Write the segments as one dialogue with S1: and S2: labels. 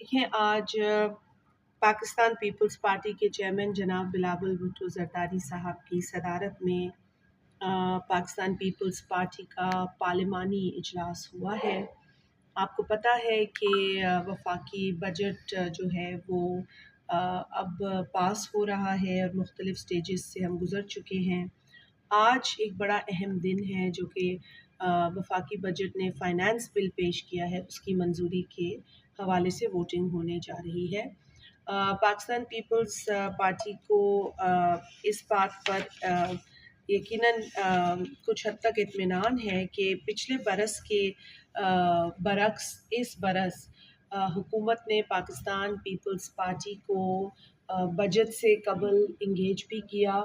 S1: देखें आज Pakistan peoples party के चेयरमैन जनाब बिलावल भुट्टो ज़रदारी साहब की सदारत में पाकिस्तान पीपल्स पार्टी का पार्लिमानी इजलास हुआ है। आपको पता है कि वफाकी बजट जो है वो अब पास हो रहा है और मुख्तलिफ़ स्टेजेस से हम गुज़र चुके हैं। आज एक बड़ा अहम दिन है जो कि वफाकी बजट ने फ़ाइनेंस बिल पेश किया है, उसकी मंजूरी के हवाले से वोटिंग होने जा रही है। पाकिस्तान पीपल्स पार्टी को इस बात पर यकीनन कुछ हद तक इत्मीनान है कि पिछले बरस के बरक्स इस बरस हुकूमत ने पाकिस्तान पीपल्स पार्टी को बजट से कबल इंगेज भी किया।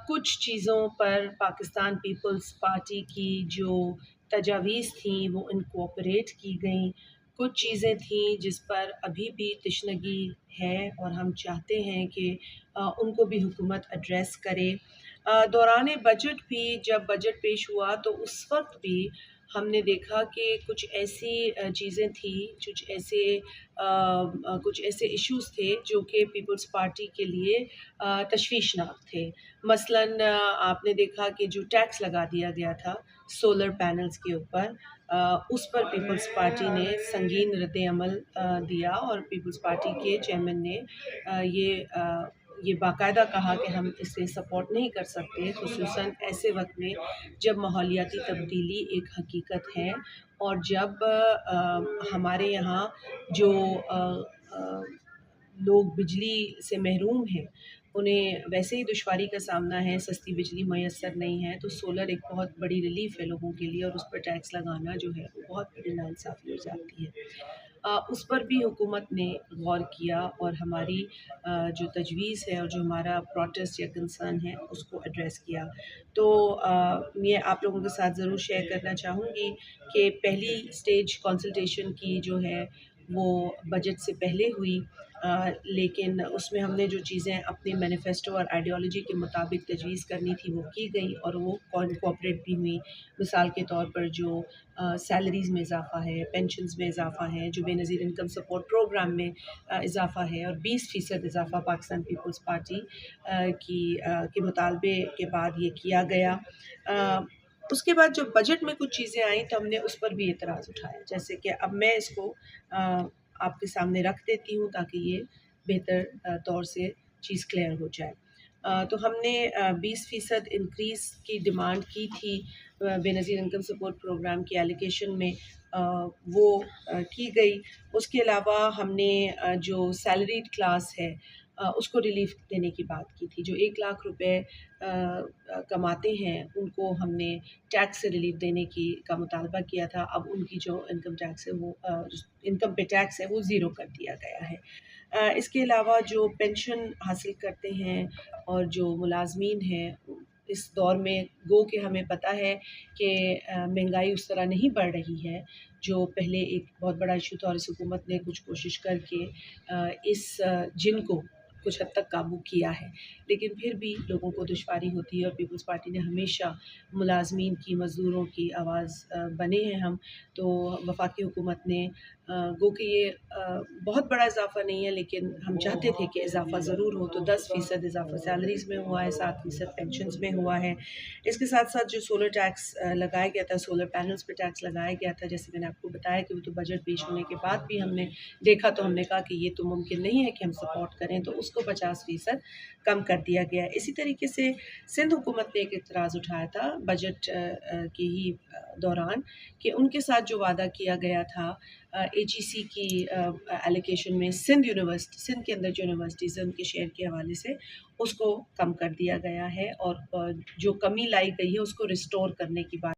S1: कुछ चीज़ों पर पाकिस्तान पीपल्स पार्टी की जो तजावीज़ थी वो इनकॉर्पोरेट की गई। कुछ चीज़ें थीं जिस पर अभी भी तशनगी है और हम चाहते हैं कि उनको भी हुकूमत एड्रेस करे। दौरान बजट भी जब बजट पेश हुआ तो उस वक्त भी हमने देखा कि कुछ ऐसी चीज़ें थी, कुछ ऐसे इश्यूज़ थे जो कि पीपल्स पार्टी के लिए तशवीशनाक थे। मसलन आपने देखा कि जो टैक्स लगा दिया गया था सोलर पैनल्स के ऊपर, उस पर पीपल्स पार्टी ने संगीन रद्द-ए-अमल दिया और पीपल्स पार्टी के चेयरमैन ने ये बाकायदा कहा कि हम इसे सपोर्ट नहीं कर सकते, खुसूसन ऐसे वक्त में जब माहौलियाती तब्दीली एक हकीकत है और जब हमारे यहाँ जो लोग बिजली से महरूम हैं, उन्हें वैसे ही दुश्वारी का सामना है, सस्ती बिजली मैसर नहीं है, तो सोलर एक बहुत बड़ी रिलीफ़ है लोगों के लिए और उस पर टैक्स लगाना जो है वो बहुत बड़ी नाइंसाफ़ी हो जाती है। उस पर भी हुकूमत ने गौर किया और हमारी जो तजवीज़ है और जो हमारा प्रोटेस्ट या कंसर्न है उसको एड्रेस किया। तो मैं आप लोगों के साथ ज़रूर शेयर करना चाहूँगी कि पहली स्टेज कंसल्टेशन की जो है वो बजट से पहले हुई, लेकिन उसमें हमने जो चीज़ें अपने मैनिफेस्टो और आइडियोलॉजी के मुताबिक तजवीज़ करनी थी वो की गई और वो कोऑपरेट भी हुई। मिसाल के तौर पर जो सैलरीज़ में इजाफ़ा है, पेंशन्स में इजाफ़ा है, जो बेनज़ीर इनकम सपोर्ट प्रोग्राम में इजाफ़ा है और 20% इजाफ़ा पाकिस्तान पीपल्स पार्टी के मुतालबे के बाद ये किया गया। उसके बाद जब बजट में कुछ चीज़ें आई तो हमने उस पर भी एतराज़ उठाया, जैसे कि अब मैं इसको आपके सामने रख देती हूँ ताकि ये बेहतर तौर से चीज़ क्लियर हो जाए। तो हमने 20% इंक्रीज़ की डिमांड की थी बेनज़ीर इनकम सपोर्ट प्रोग्राम की एलोकेशन में, वो की गई। उसके अलावा हमने जो सैलरीड क्लास है उसको रिलीफ़ देने की बात की थी। जो 1 लाख रुपए कमाते हैं उनको हमने टैक्स से रिलीफ़ देने का मुतालबा किया था। अब उनकी जो इनकम टैक्स है वो इनकम पे टैक्स है वो ज़ीरो कर दिया गया है। इसके अलावा जो पेंशन हासिल करते हैं और जो मुलाज़मीन हैं इस दौर में गो कि हमें पता है कि महंगाई उस तरह नहीं बढ़ रही है जो पहले एक बहुत बड़ा इशू था और इस हुकूमत ने कुछ कोशिश करके इस जिन को कुछ हद तक काबू किया है, लेकिन फिर भी लोगों को दुश्वारी होती है और पीपल्स पार्टी ने हमेशा मुलाज़मीन की, मज़दूरों की आवाज़ बने हैं हम। तो वफाकी हुकूमत ने गो कि ये बहुत बड़ा इजाफ़ा नहीं है लेकिन हम चाहते थे कि इजाफ़ा ज़रूर हो, तो 10% इजाफ़ा सैलरीज़ में हुआ है, 7% पेंशन्स में हुआ है। इसके साथ-साथ जो सोलर टैक्स लगाया गया था, सोलर पैनल्स पे टैक्स लगाया गया था, जैसे मैंने आपको बताया कि वो तो बजट पेश होने के बाद भी हमने देखा तो हमने कहा कि ये तो मुमकिन नहीं है कि हम सपोर्ट करें, तो उसको 50% कम कर दिया गया है। इसी तरीके से सिंध हुकूमत ने एक एतराज़ उठाया था बजट के ही दौरान कि उनके साथ जो वादा किया गया था एजीसी की एलोकेशन में सिंध के अंदर जो यूनिवर्सिटीज़ हैं उनके शेयर के हवाले से उसको कम कर दिया गया है और जो कमी लाई गई है उसको रिस्टोर करने की बात